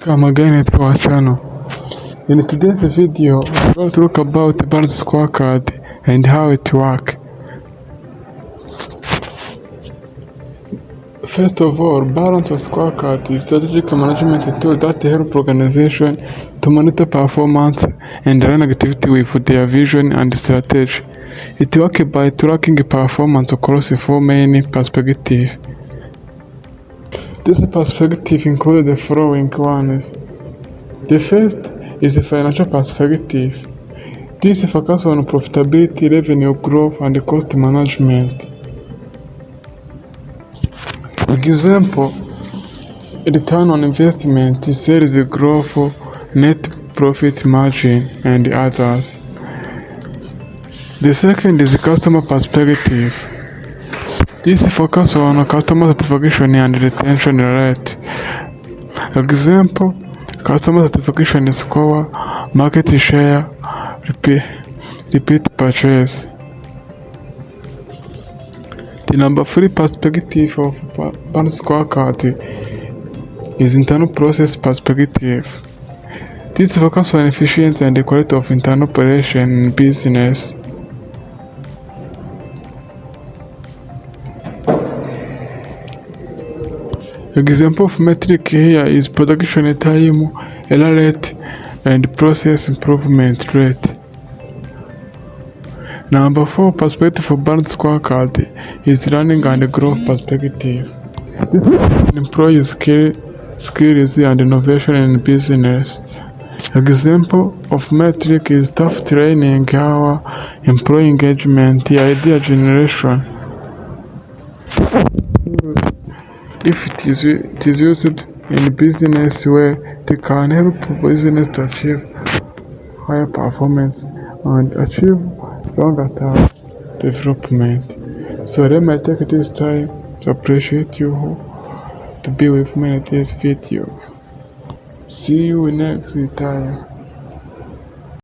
Come again to our channel. In today's video, we're going to talk about the balance scorecard and how it works. First of all, balance scorecard is a strategic management tool that helps organizations to monitor performance and run activity with their vision and strategy. It works by tracking performance across four main perspectives. These perspectives include the following ones. The first is the financial perspective. This focuses on profitability, revenue growth, and cost management. Example: return on investment, sales growth, net profit margin, and others. The second is the customer perspective. This focuses on customer satisfaction and retention rate. Example: customer satisfaction score, market share, repeat purchase. The number 3 perspective of balance scorecard is internal process perspective. This focuses on efficiency and the quality of internal operation in business. Example of metric here is production time, error rate, and process improvement rate. Number 4 perspective of balance scorecard is learning and growth perspective. This is employee skills and innovation in business. Example of metric is staff training, hour, employee engagement, idea generation. If it is used in business way, they can help business to achieve higher performance and achieve longer term development. So let me take this time to appreciate you to be with me in this video. See you next time.